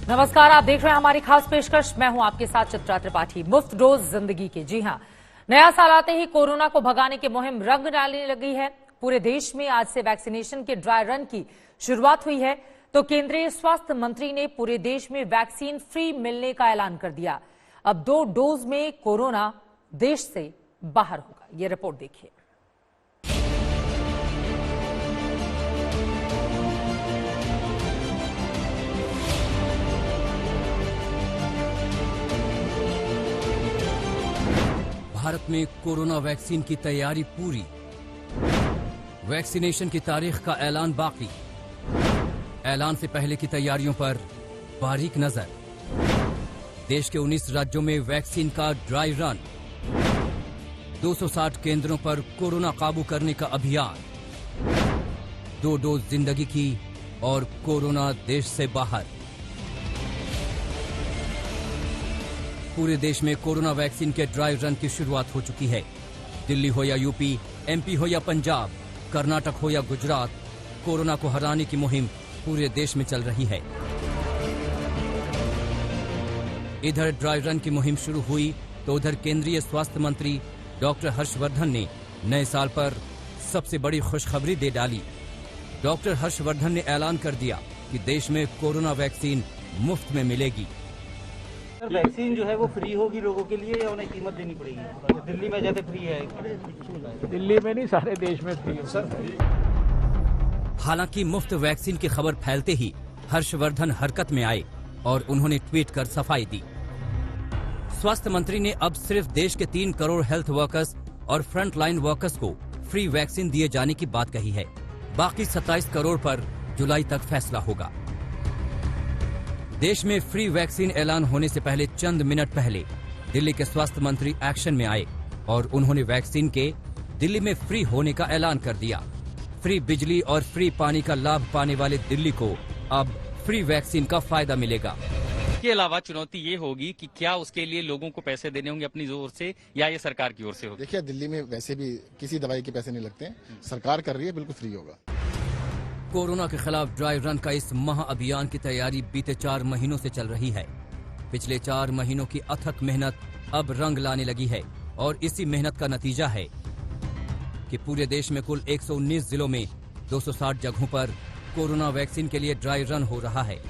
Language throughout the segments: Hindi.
नमस्कार, आप देख रहे हैं हमारी खास पेशकश। मैं हूं आपके साथ चित्रा त्रिपाठी। मुफ्त डोज जिंदगी के। जी हां, नया साल आते ही कोरोना को भगाने की मुहिम रंग डालने लगी है। पूरे देश में आज से वैक्सीनेशन के ड्राई रन की शुरुआत हुई है। तो केंद्रीय स्वास्थ्य मंत्री ने पूरे देश में वैक्सीन फ्री मिलने का ऐलान कर दिया। अब 2 डोज में कोरोना देश से बाहर होगा। ये रिपोर्ट देखिए। भारत में कोरोना वैक्सीन की तैयारी पूरी। वैक्सीनेशन की तारीख का ऐलान बाकी। ऐलान से पहले की तैयारियों पर बारीक नजर। देश के 19 राज्यों में वैक्सीन का ड्राई रन। 260 केंद्रों पर कोरोना काबू करने का अभियान। 2 डोज जिंदगी की और कोरोना देश से बाहर। पूरे देश में कोरोना वैक्सीन के ड्राई रन की शुरुआत हो चुकी है। दिल्ली हो या यूपी, एमपी हो या पंजाब, कर्नाटक हो या गुजरात, कोरोना को हराने की मुहिम पूरे देश में चल रही है। इधर ड्राई रन की मुहिम शुरू हुई तो उधर केंद्रीय स्वास्थ्य मंत्री डॉक्टर हर्षवर्धन ने नए साल पर सबसे बड़ी खुशखबरी दे डाली। डॉक्टर हर्षवर्धन ने ऐलान कर दिया कि देश में कोरोना वैक्सीन मुफ्त में मिलेगी। सर, वैक्सीन जो है वो फ्री होगी लोगों के लिए या उन्हें कीमत देनी पड़ेगी? दिल्ली में ज्यादा फ्री है। दिल्ली में नहीं, सारे देश में फ्री है सर। हालांकि मुफ्त वैक्सीन की खबर फैलते ही हर्षवर्धन हरकत में आए और उन्होंने ट्वीट कर सफाई दी। स्वास्थ्य मंत्री ने अब सिर्फ देश के 3 करोड़ हेल्थ वर्कर्स और फ्रंट लाइन वर्कर्स को फ्री वैक्सीन दिए जाने की बात कही है। बाकी 27 करोड़ पर जुलाई तक फैसला होगा। देश में फ्री वैक्सीन ऐलान होने से पहले चंद मिनट पहले दिल्ली के स्वास्थ्य मंत्री एक्शन में आए और उन्होंने वैक्सीन के दिल्ली में फ्री होने का ऐलान कर दिया। फ्री बिजली और फ्री पानी का लाभ पाने वाले दिल्ली को अब फ्री वैक्सीन का फायदा मिलेगा। इसके अलावा चुनौती ये होगी कि क्या उसके लिए लोगों को पैसे देने होंगे अपनी ओर से या ये सरकार की ओर से होगा? देखिए, दिल्ली में वैसे भी किसी दवाई के पैसे नहीं लगते हैं, सरकार कर रही है, बिल्कुल फ्री होगा। कोरोना के खिलाफ ड्राई रन का इस महाअभियान की तैयारी बीते 4 महीनों से चल रही है। पिछले 4 महीनों की अथक मेहनत अब रंग लाने लगी है और इसी मेहनत का नतीजा है कि पूरे देश में कुल 119 जिलों में 260 जगहों पर कोरोना वैक्सीन के लिए ड्राई रन हो रहा है।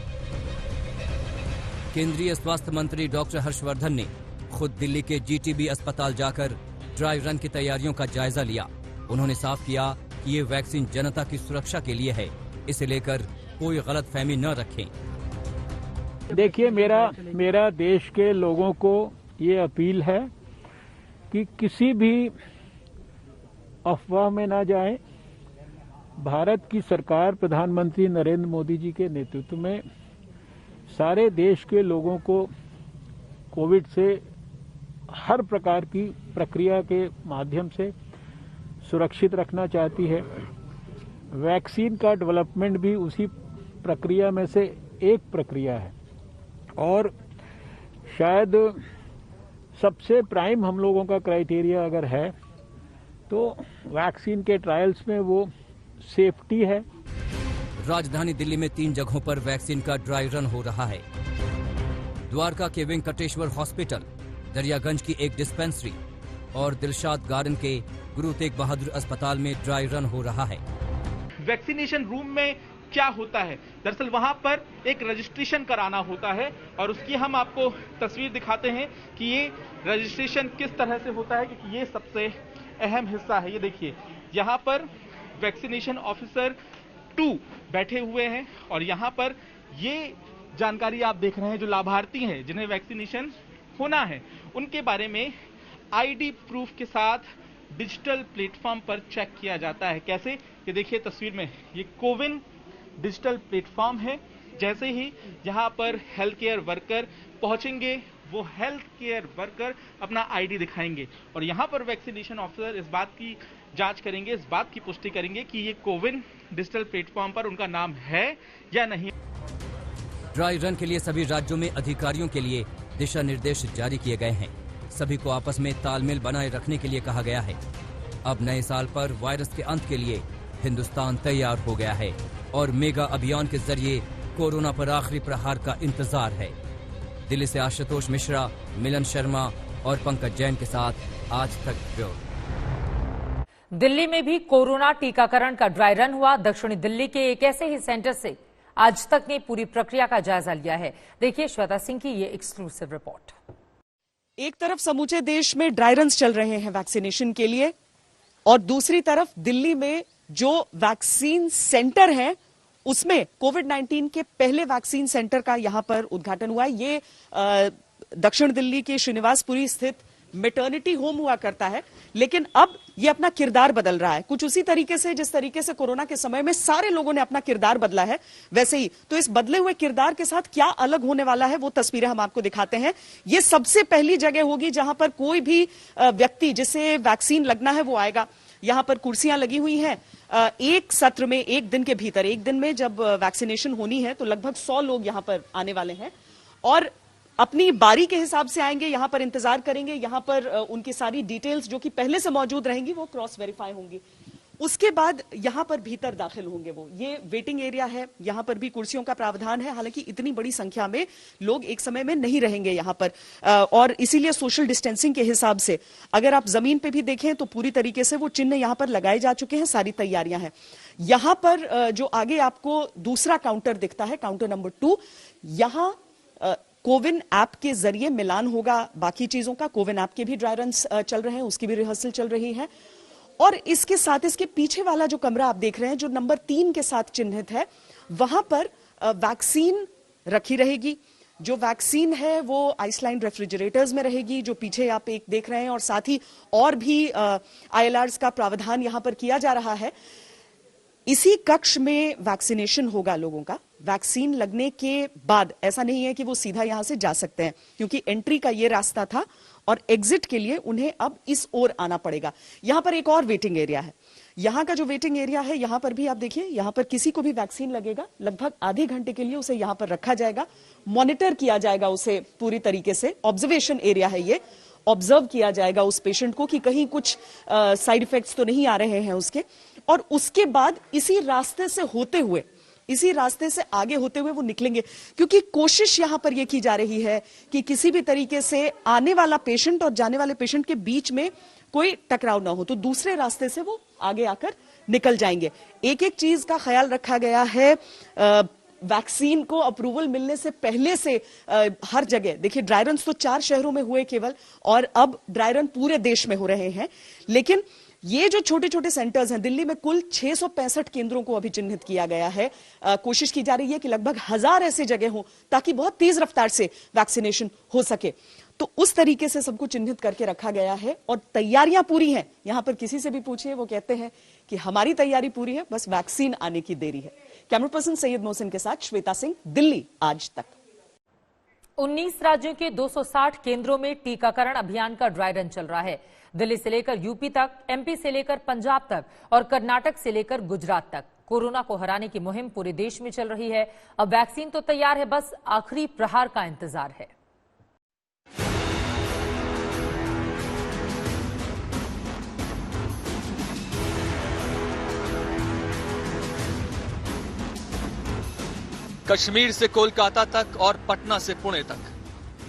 केंद्रीय स्वास्थ्य मंत्री डॉक्टर हर्षवर्धन ने खुद दिल्ली के जीटीबी अस्पताल जाकर ड्राई रन की तैयारियों का जायजा लिया। उन्होंने साफ किया कि ये वैक्सीन जनता की सुरक्षा के लिए है, इसे लेकर कोई गलतफहमी न रखें। देखिए, मेरा देश के लोगों को ये अपील है कि किसी भी अफवाह में ना जाएं। भारत की सरकार प्रधानमंत्री नरेंद्र मोदी जी के नेतृत्व में सारे देश के लोगों को कोविड से हर प्रकार की प्रक्रिया के माध्यम से सुरक्षित रखना चाहती है। वैक्सीन का डेवलपमेंट भी उसी प्रक्रिया में से एक प्रक्रिया है और शायद सबसे प्राइम हम लोगों का क्राइटेरिया अगर है तो वैक्सीन के ट्रायल्स में वो सेफ्टी है। राजधानी दिल्ली में 3 जगहों पर वैक्सीन का ड्राई रन हो रहा है। द्वारका के वेंकटेश्वर हॉस्पिटल, दरियागंज की एक डिस्पेंसरी और दिलशाद गार्डन के गुरु तेग बहादुर अस्पताल में ड्राई रन हो रहा है। वैक्सीनेशन रूम में क्या होता है, दरअसल वहां पर एक रजिस्ट्रेशन कराना होता है और उसकी हम आपको तस्वीर दिखाते हैं कि ये रजिस्ट्रेशन किस तरह से होता है, क्योंकि ये सबसे अहम हिस्सा है। ये देखिए, यहाँ पर वैक्सीनेशन ऑफिसर 2 बैठे हुए हैं और यहाँ पर ये जानकारी आप देख रहे हैं, जो लाभार्थी हैं जिन्हें वैक्सीनेशन होना है उनके बारे में आईडी प्रूफ के साथ डिजिटल प्लेटफॉर्म पर चेक किया जाता है। कैसे, ये देखिए तस्वीर में, ये कोविन डिजिटल प्लेटफॉर्म है। जैसे ही यहाँ पर हेल्थ केयर वर्कर पहुंचेंगे, वो हेल्थ केयर वर्कर अपना आईडी दिखाएंगे और यहाँ पर वैक्सीनेशन ऑफिसर इस बात की जांच करेंगे, इस बात की पुष्टि करेंगे कि ये कोविन डिजिटल प्लेटफॉर्म पर उनका नाम है या नहीं। ड्राई रन के लिए सभी राज्यों में अधिकारियों के लिए दिशा निर्देश जारी किए गए हैं। सभी को आपस में तालमेल बनाए रखने के लिए कहा गया है। अब नए साल पर वायरस के अंत के लिए हिंदुस्तान तैयार हो गया है और मेगा अभियान के जरिए कोरोना पर आखिरी प्रहार का इंतजार है। दिल्ली से आशुतोष मिश्रा, मिलन शर्मा और पंकज जैन के साथ आज तक ब्यूरो। दिल्ली में भी कोरोना टीकाकरण का ड्राई रन हुआ। दक्षिणी दिल्ली के एक ऐसे ही सेंटर से आज तक ने पूरी प्रक्रिया का जायजा लिया है। देखिए श्वेता सिंह की ये एक्सक्लूसिव रिपोर्ट। एक तरफ समूचे देश में ड्राई रन्स चल रहे हैं वैक्सीनेशन के लिए और दूसरी तरफ दिल्ली में जो वैक्सीन सेंटर है उसमें कोविड-19 के पहले वैक्सीन सेंटर का यहां पर उद्घाटन हुआ। ये दक्षिण दिल्ली के श्रीनिवासपुरी स्थित मैटरनिटी होम हुआ करता है, लेकिन अब ये अपना किरदार बदल रहा है। कुछ उसी तरीके से जिस तरीके से कोरोना के समय में सारे लोगों ने अपना किरदार बदला है, वैसे ही तो इस बदले हुए किरदार के साथ क्या अलग होने वाला है वो तस्वीरें हम आपको दिखाते हैं। ये सबसे पहली जगह होगी जहां पर कोई भी व्यक्ति जिसे वैक्सीन लगना है वो आएगा। यहां पर कुर्सियां लगी हुई हैं। एक सत्र में, एक दिन के भीतर, एक दिन में जब वैक्सीनेशन होनी है तो लगभग 100 लोग यहां पर आने वाले हैं और अपनी बारी के हिसाब से आएंगे, यहां पर इंतजार करेंगे। यहां पर उनकी सारी डिटेल्स जो कि पहले से मौजूद रहेंगी वो क्रॉस वेरीफाई होंगी। उसके बाद यहां पर भीतर दाखिल होंगे वो। ये वेटिंग एरिया है, यहां पर भी कुर्सियों का प्रावधान है। हालांकि इतनी बड़ी संख्या में लोग एक समय में नहीं रहेंगे यहां पर और इसीलिए सोशल डिस्टेंसिंग के हिसाब से अगर आप जमीन पे भी देखें तो पूरी तरीके से वो चिन्ह यहां पर लगाए जा चुके हैं। सारी तैयारियां हैं। यहां पर जो आगे आपको दूसरा काउंटर दिखता है, काउंटर नंबर 2, यहां कोविन ऐप के जरिए मिलान होगा बाकी चीजों का। कोविन ऐप के भी ड्राई रन्स चल रहे हैं, उसकी भी रिहर्सल चल रही है। और इसके साथ इसके पीछे वाला जो कमरा आप देख रहे हैं जो नंबर 3 के साथ चिन्हित है, वहां पर वैक्सीन रखी रहेगी। जो वैक्सीन है वो आइसलाइन रेफ्रिजरेटर्स में रहेगी, जो पीछे आप एक देख रहे हैं, और साथ ही और भी ILRs का प्रावधान यहां पर किया जा रहा है। इसी कक्ष में वैक्सीनेशन होगा लोगों का। वैक्सीन लगने के बाद ऐसा नहीं है कि वो सीधा यहां से जा सकते हैं, क्योंकि एंट्री का ये रास्ता था और एग्जिट के लिए उन्हें अब इस ओर आना पड़ेगा। यहां पर एक और वेटिंग एरिया है। यहां का जो वेटिंग एरिया है, यहां पर भी आप देखिए, यहां पर किसी को भी वैक्सीन लगेगा लगभग आधे घंटे के लिए उसे यहां पर रखा जाएगा, मॉनिटर किया जाएगा उसे पूरी तरीके से। ऑब्जर्वेशन एरिया है ये, ऑब्जर्व किया जाएगा उस पेशेंट को कि कहीं कुछ साइड इफेक्ट्स तो नहीं आ रहे हैं उसके। और उसके बाद इसी रास्ते से होते हुए, इसी रास्ते से आगे होते हुए वो निकलेंगे, क्योंकि कोशिश यहां पर यह की जा रही है कि किसी भी तरीके से आने वाला पेशेंट और जाने वाले पेशेंट के बीच में कोई टकराव ना हो, तो दूसरे रास्ते से वो आगे आकर निकल जाएंगे। एक एक चीज का ख्याल रखा गया है। वैक्सीन को अप्रूवल मिलने से पहले से हर जगह देखिए, ड्राई रन तो 4 शहरों में हुए केवल, और अब ड्राई रन पूरे देश में हो रहे हैं। लेकिन ये जो छोटे छोटे सेंटर्स हैं, दिल्ली में कुल 665 केंद्रों को अभी चिन्हित किया गया है। कोशिश की जा रही है कि लगभग 1000 ऐसे जगह हो ताकि बहुत तेज रफ्तार से वैक्सीनेशन हो सके। तो उस तरीके से सबको चिन्हित करके रखा गया है और तैयारियां पूरी हैं। यहां पर किसी से भी पूछिए, वो कहते हैं कि हमारी तैयारी पूरी है, बस वैक्सीन आने की देरी है। कैमरा पर्सन सैयद मोहसिन के साथ श्वेता सिंह, दिल्ली आज तक। 19 राज्यों के 260 केंद्रों में टीकाकरण अभियान का ड्राई रन चल रहा है। दिल्ली से लेकर यूपी तक, एमपी से लेकर पंजाब तक और कर्नाटक से लेकर गुजरात तक कोरोना को हराने की मुहिम पूरे देश में चल रही है। अब वैक्सीन तो तैयार है, बस आखिरी प्रहार का इंतजार है। कश्मीर से कोलकाता तक और पटना से पुणे तक,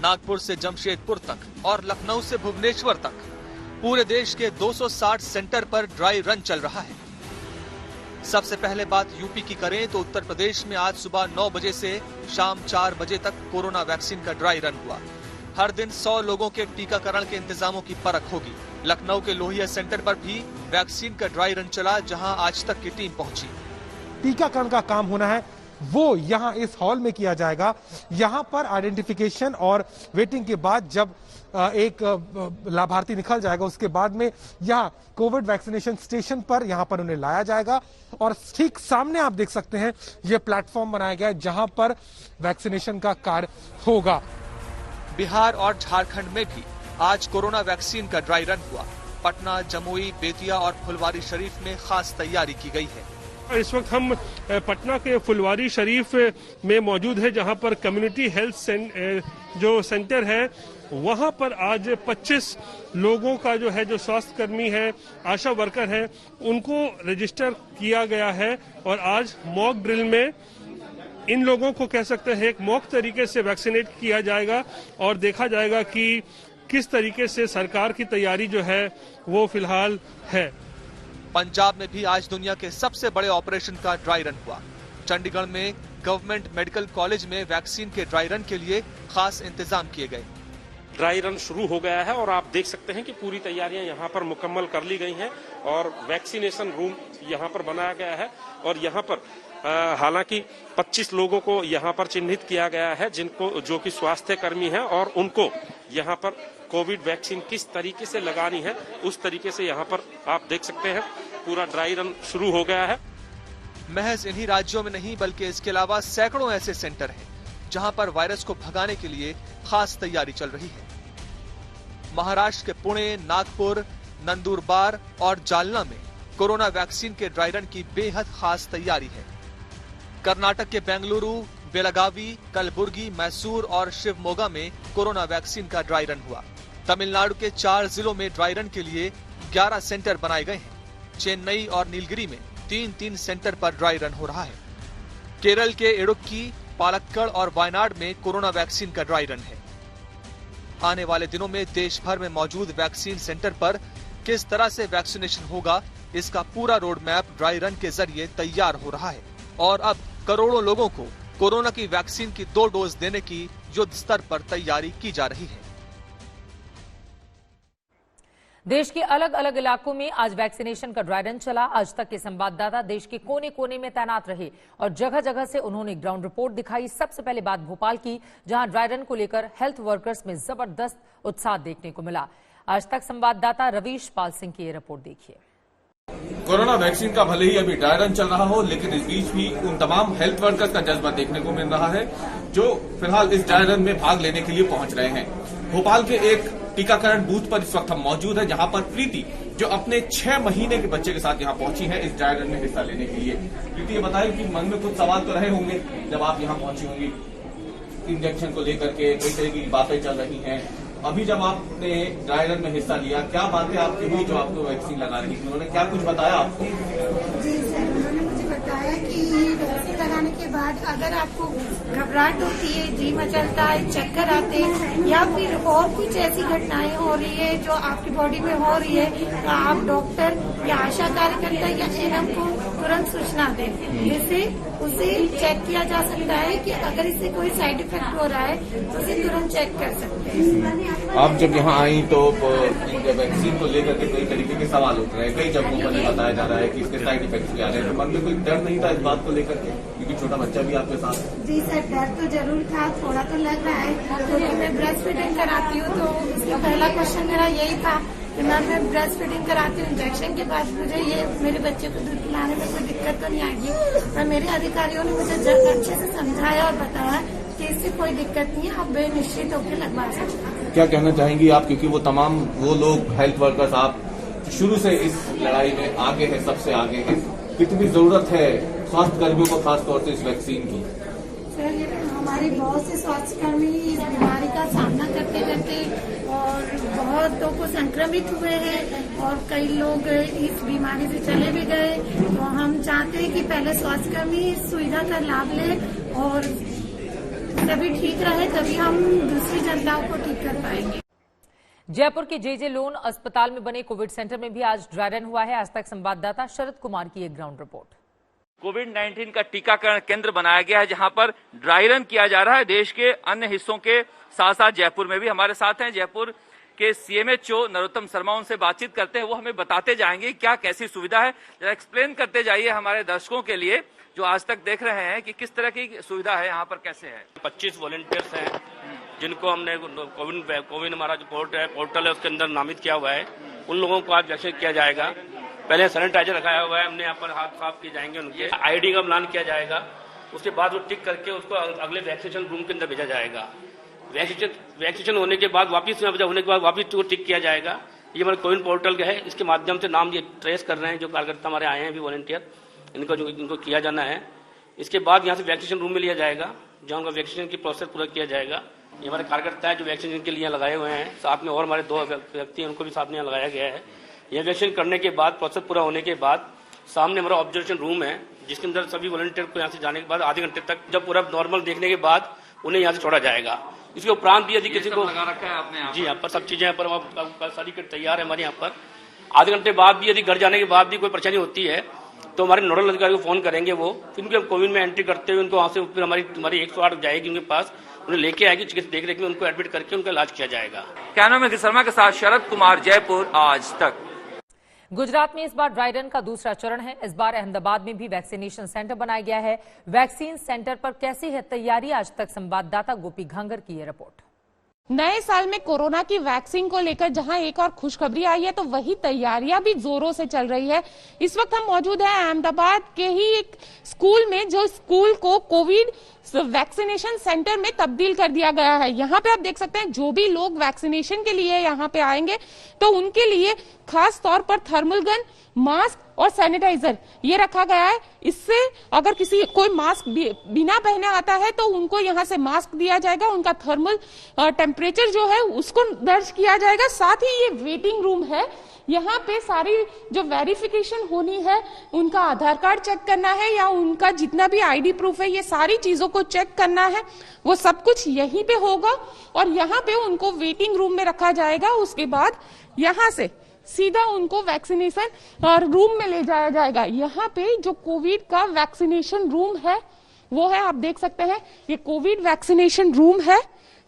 नागपुर से जमशेदपुर तक और लखनऊ से भुवनेश्वर तक पूरे देश के 260 सेंटर पर ड्राई रन चल रहा है। सबसे पहले बात यूपी की करें तो उत्तर प्रदेश में आज सुबह 9 बजे से शाम 4 बजे तक कोरोना वैक्सीन का ड्राई रन हुआ। हर दिन 100 लोगों के टीकाकरण के इंतजामों की परख होगी। लखनऊ के लोहिया सेंटर पर भी वैक्सीन का ड्राई रन चला, जहां आज तक की टीम पहुंची। टीकाकरण का काम होना है वो यहां इस हॉल में किया जाएगा। यहां पर आइडेंटिफिकेशन और वेटिंग के बाद जब एक लाभार्थी निकल जाएगा, उसके बाद में यहां कोविड वैक्सीनेशन स्टेशन पर यहां पर उन्हें लाया जाएगा। और ठीक सामने आप देख सकते हैं ये प्लेटफॉर्म बनाया गया है जहां पर वैक्सीनेशन का कार्य होगा। बिहार और झारखंड में भी आज कोरोना वैक्सीन का ड्राई रन हुआ। पटना, जमुई, बेतिया और फुलवारी शरीफ में खास तैयारी की गई है। इस वक्त हम पटना के फुलवारी शरीफ में मौजूद है, जहां पर कम्युनिटी हेल्थ जो सेंटर है वहां पर आज 25 लोगों का जो है, जो स्वास्थ्य कर्मी है, आशा वर्कर है, उनको रजिस्टर किया गया है। और आज मॉक ड्रिल में इन लोगों को कह सकते हैं एक मॉक तरीके से वैक्सीनेट किया जाएगा और देखा जाएगा कि किस तरीके से सरकार की तैयारी जो है वो फिलहाल है। पंजाब में भी आज दुनिया के सबसे बड़े ऑपरेशन का ड्राई रन हुआ। चंडीगढ़ में गवर्नमेंट मेडिकल कॉलेज में वैक्सीन के ड्राई रन के लिए खास इंतजाम किए गए। ड्राई रन शुरू हो गया है और आप देख सकते हैं कि पूरी तैयारियां यहाँ पर मुकम्मल कर ली गई हैं और वैक्सीनेशन रूम यहाँ पर बनाया गया है और यहाँ पर हालांकि 25 लोगों को यहाँ पर चिन्हित किया गया है जो कि स्वास्थ्य कर्मी हैं और उनको यहाँ पर कोविड वैक्सीन किस तरीके से लगानी है उस तरीके से यहाँ पर आप देख सकते हैं पूरा ड्राई रन शुरू हो गया है। महज इन्हीं राज्यों में नहीं बल्कि इसके अलावा सैकड़ों ऐसे सेंटर हैं जहां पर वायरस को भगाने के लिए खास तैयारी चल रही है। महाराष्ट्र के पुणे, नागपुर, नंदुरबार और जालना में कोरोना वैक्सीन के ड्राई रन की बेहद खास तैयारी है। कर्नाटक के बेंगलुरु, बेलगावी, कलबुर्गी, मैसूर और शिवमोगा में कोरोना वैक्सीन का ड्राई रन हुआ। तमिलनाडु के 4 जिलों में ड्राई रन के लिए 11 सेंटर बनाए गए हैं। चेन्नई और नीलगिरी में 3-3 सेंटर पर ड्राई रन हो रहा है। केरल के इडुक्की, पालक्कड़ और वायनाड में कोरोना वैक्सीन का ड्राई रन है। आने वाले दिनों में देश भर में मौजूद वैक्सीन सेंटर पर किस तरह से वैक्सीनेशन होगा, इसका पूरा रोड मैप ड्राई रन के जरिए तैयार हो रहा है और अब करोड़ों लोगों को कोरोना की वैक्सीन की 2 डोज देने की युद्ध स्तर पर तैयारी की जा रही है। देश के अलग अलग इलाकों में आज वैक्सीनेशन का ड्राई रन चला। आज तक के संवाददाता देश के कोने कोने में तैनात रहे और जगह जगह से उन्होंने ग्राउंड रिपोर्ट दिखाई। सबसे पहले बात भोपाल की, जहां ड्राई रन को लेकर हेल्थ वर्कर्स में जबरदस्त उत्साह देखने को मिला। आज तक संवाददाता रवीश पाल सिंह की ये रिपोर्ट देखिए। कोरोना वैक्सीन का भले ही अभी ड्राई रन चल रहा हो, लेकिन इस बीच भी उन तमाम हेल्थ वर्कर्स का जज्बा देखने को मिल रहा है जो फिलहाल इस ड्राई रन में भाग लेने के लिए पहुंच रहे हैं। भोपाल के एक टीकाकरण बूथ पर इस वक्त हम मौजूद है, जहां पर प्रीति जो अपने 6 महीने के बच्चे के साथ यहां पहुंची है इस ड्राई रन में हिस्सा लेने के लिए। प्रीति, ये बताइए कि मन में कुछ सवाल तो रहे होंगे जब आप यहां पहुंची होंगी। इंजेक्शन को लेकर के कई तरह की बातें चल रही हैं। अभी जब आपने ड्राई रन में हिस्सा लिया, क्या बातें आपकी हुई जो आपको वैक्सीन लगा रही थी? उन्होंने क्या कुछ बताया आपको? जी सर, उन्होंने मुझे बताया कि वैक्सीन लगाने के बाद अगर आपको घबराहट होती है, जी मचलता है, चक्कर आते हैं या फिर और कुछ ऐसी घटनाएं हो रही है जो आपकी बॉडी में हो रही है, तो आप डॉक्टर या आशा कार्यकर्ता या एएनएम को तुरंत सूचना दें, जिससे उसे चेक किया जा सकता है कि अगर इससे कोई साइड इफेक्ट हो रहा है तो उसे तुरंत चेक कर सकते हैं। आप जब यहाँ आई तो वैक्सीन को लेकर के कई तरीके के सवाल उठ रहे हैं, कई जगहों पर बताया जा रहा है कि इसके साइड इफेक्ट्स भी आ रहे हैं, तो मन में कोई डर नहीं था इस बात को लेकर के, क्योंकि छोटा बच्चा भी आपके साथ? जी सर, डर तो जरूर था, थोड़ा तो लग रहा है, क्योंकि मैं ब्रेस्ट फीडिंग कराती हूँ तो इसका पहला क्वेश्चन मेरा यही था कि मैं ब्रेस्ट फीडिंग कराती हूँ, इंजेक्शन के बाद मुझे ये मेरे बच्चे को दूध पिलाने में कोई दिक्कत तो नहीं आएगी। और मेरे अधिकारियों ने मुझे अच्छे से समझाया और बताया कि इससे कोई दिक्कत नहीं है, आप बेनिश्चित होकर लगवा सकते हैं। क्या कहना चाहेंगी आप, क्योंकि वो लोग हेल्थ वर्कर्स आप शुरू से इस लड़ाई में आगे है, सबसे आगे है, कितनी जरूरत है स्वास्थ्य कर्मियों को खासतौर से इस वैक्सीन की? सर, ये हमारे बहुत से स्वास्थ्यकर्मी इस बीमारी का सामना करते करते और बहुतों को संक्रमित हुए हैं और कई लोग इस बीमारी से चले भी गए। तो हम चाहते हैं कि पहले स्वास्थ्यकर्मी इस सुविधा का लाभ लें और सभी ठीक रहे, तभी हम दूसरी जनताओं को ठीक कर पाएंगे। जयपुर के जेजे लोन अस्पताल में बने कोविड सेंटर में भी आज ड्राई रन हुआ है। आज तक संवाददाता शरद कुमार की एक ग्राउंड रिपोर्ट। कोविड-19 का टीकाकरण केंद्र बनाया गया है, जहां पर ड्राई रन किया जा रहा है। देश के अन्य हिस्सों के साथ साथ जयपुर में भी हमारे साथ हैं जयपुर के सीएमएचओ नरोत्तम शर्मा, उनसे बातचीत करते हैं, वो हमें बताते जाएंगे क्या कैसी सुविधा है। जरा एक्सप्लेन करते जाइए हमारे दर्शकों के लिए जो आज तक देख रहे हैं कि किस तरह की सुविधा है यहाँ पर, कैसे है। 25 वॉलंटियर्स हैं जिनको हमने कोविन हमारा जो पोर्टल है उसके अंदर नामित किया हुआ है, उन लोगों को आज वैक्सीन किया जाएगा। पहले सैनिटाइजर रखाया हुआ है, हमने यहाँ पर हाथ साफ किए जाएंगे, उनके आईडी का मिलान किया जाएगा, उसके बाद वो टिक करके उसको अगले वैक्सीनेशन रूम के अंदर भेजा जाएगा। वैक्सीनेशन होने के बाद वापिस होने के बाद वापिस वो टिक किया जाएगा। ये हमारे कोविन पोर्टल का है, इसके माध्यम से नाम ये ट्रेस कर रहे हैं जो कार्यकर्ता हमारे आए हैं अभी वॉलंटियर, इनको किया जाना है। इसके बाद यहाँ से वैक्सीनेशन रूम में लिया जाएगा जहाँ उनका वैक्सीनेशन की प्रोसेस पूरा किया जाएगा। ये हमारे कार्यकर्ता है जो वैक्सीनेशन के लिए लगाए हुए हैं, साथ में और हमारे 2 व्यक्ति हैं, उनको भी साथ में लगाया गया है। यह वैक्सीन करने के बाद प्रोसेस पूरा होने के बाद सामने हमारा ऑब्जर्वेशन रूम है जिसके अंदर सभी वॉलंटियर को यहाँ से जाने के बाद आधे घंटे तक जब पूरा नॉर्मल देखने के बाद उन्हें यहाँ से छोड़ा जाएगा। इसके उपरांत भी यदि किसी को लगा रखा है आपने जी यहाँ पर सब चीजें यहाँ पर सारी किट तैयार है हमारे यहाँ पर। आधे घंटे बाद भी यदि घर जाने के बाद भी कोई परेशानी होती है तो हमारे नोडल अधिकारी को फोन करेंगे, वो फिर उनके कोविड में एंट्री करते हुए उनको वहाँ से फिर हमारी 108 जाएगी उनके पास, उन्हें लेके आएगी, चिकित्सा देख रेख में उनको एडमिट करके उनका इलाज किया जाएगा। कैमरा में शर्मा के साथ शरद कुमार, जयपुर, आज तक। गुजरात में इस बार ड्राई रन का दूसरा चरण है। इस बार अहमदाबाद में भी वैक्सीनेशन सेंटर बनाया गया है। वैक्सीन सेंटर पर कैसी है तैयारी, आज तक संवाददाता गोपी घांगर की ये रिपोर्ट। नए साल में कोरोना की वैक्सीन को लेकर जहां एक और खुशखबरी आई है तो वही तैयारियां भी जोरों से चल रही है। इस वक्त हम मौजूद हैं अहमदाबाद के ही एक स्कूल में, जो स्कूल को कोविड वैक्सीनेशन सेंटर में तब्दील कर दिया गया है। यहाँ पे आप देख सकते हैं जो भी लोग वैक्सीनेशन के लिए यहाँ पे आएंगे तो उनके लिए खास तौर पर थर्मल गन, मास्क और सैनिटाइजर ये रखा गया है। इससे अगर कोई मास्क बिना पहने आता है तो उनको यहाँ से मास्क दिया जाएगा, उनका थर्मल टेम्परेचर जो है उसको दर्ज किया जाएगा। साथ ही ये वेटिंग रूम है, यहाँ पे सारी जो वेरिफिकेशन होनी है, उनका आधार कार्ड चेक करना है या उनका जितना भी आईडी प्रूफ है, ये सारी चीजों को चेक करना है, वो सब कुछ यहीं पे होगा और यहाँ पे उनको वेटिंग रूम में रखा जाएगा। उसके बाद यहाँ से सीधा उनको वैक्सीनेशन रूम में ले जाया जाएगा। यहाँ पे जो कोविड का वैक्सीनेशन रूम है वो है, आप देख सकते हैं ये कोविड वैक्सीनेशन रूम है।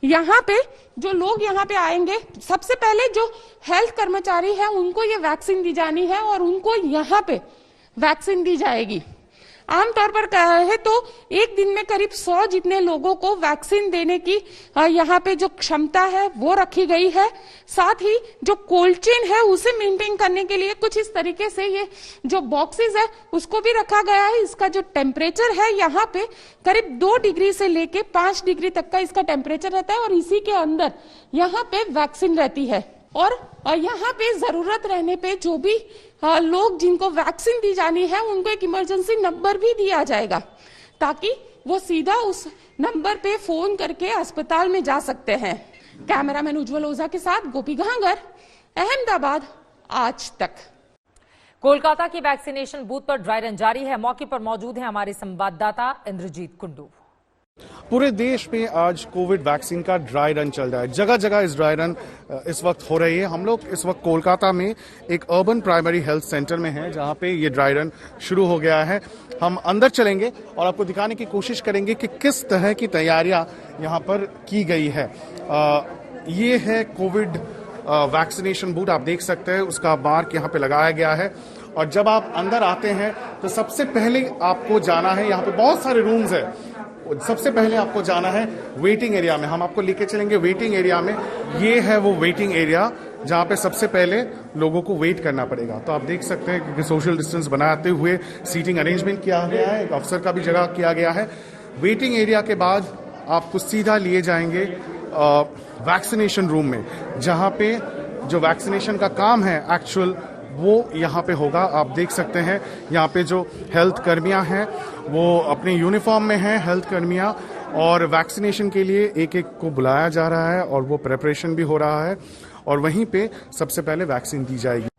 यहाँ पे जो लोग यहाँ पे आएंगे, सबसे पहले जो हेल्थ कर्मचारी है उनको ये वैक्सीन दी जानी है और उनको यहाँ पे वैक्सीन दी जाएगी। आमतौर पर कहा है तो एक दिन में करीब 100 जितने लोगों को वैक्सीन देने की यहाँ पे जो क्षमता है वो रखी गई है। साथ ही जो कोल्ड चेन है उसे मेंटेन करने के लिए कुछ इस तरीके से ये जो बॉक्सेस है उसको भी रखा गया है। इसका जो टेम्परेचर है यहाँ पे करीब 2 डिग्री से लेके 5 डिग्री तक का इसका टेम्परेचर रहता है और इसी के अंदर यहाँ पे वैक्सीन रहती है। और यहाँ पे जरूरत रहने पे जो भी लोग जिनको वैक्सीन दी जानी है उनको एक इमरजेंसी नंबर भी दिया जाएगा ताकि वो सीधा उस नंबर पे फोन करके अस्पताल में जा सकते हैं। कैमरामैन उज्जवल ओझा के साथ गोपी घांगर, अहमदाबाद, आज तक। कोलकाता की वैक्सीनेशन बूथ पर ड्राई रन जारी है। मौके पर मौजूद हैं हमारे संवाददाता इंद्रजीत कुंडू। पूरे देश में आज कोविड वैक्सीन का ड्राई रन चल रहा है। जगह जगह इस ड्राई रन इस वक्त हो रही है। हम लोग इस वक्त कोलकाता में एक अर्बन प्राइमरी हेल्थ सेंटर में हैं जहां पे ये ड्राई रन शुरू हो गया है। हम अंदर चलेंगे और आपको दिखाने की कोशिश करेंगे कि किस तरह की तैयारियां यहां पर की गई है। ये है कोविड वैक्सीनेशन बूथ, आप देख सकते हैं उसका मार्क यहाँ पे लगाया गया है। और जब आप अंदर आते हैं तो सबसे पहले आपको जाना है, यहाँ पे बहुत सारे रूम्स है, सबसे पहले आपको जाना है वेटिंग एरिया में। हम आपको लेके चलेंगे वेटिंग एरिया में। ये है वो वेटिंग एरिया जहां पे सबसे पहले लोगों को वेट करना पड़ेगा। तो आप देख सकते हैं कि सोशल डिस्टेंस बनाते हुए सीटिंग अरेंजमेंट किया गया है, एक अफसर का भी जगह किया गया है। वेटिंग एरिया के बाद आपको सीधा लिए जाएंगे वैक्सीनेशन रूम में, जहां पे जो वैक्सीनेशन का काम है एक्चुअल वो यहाँ पे होगा। आप देख सकते हैं यहाँ पे जो हेल्थ कर्मियां हैं वो अपने यूनिफॉर्म में हैं, हेल्थ कर्मियां, और वैक्सीनेशन के लिए एक एक को बुलाया जा रहा है और वो प्रिपरेशन भी हो रहा है और वहीं पे सबसे पहले वैक्सीन दी जाएगी।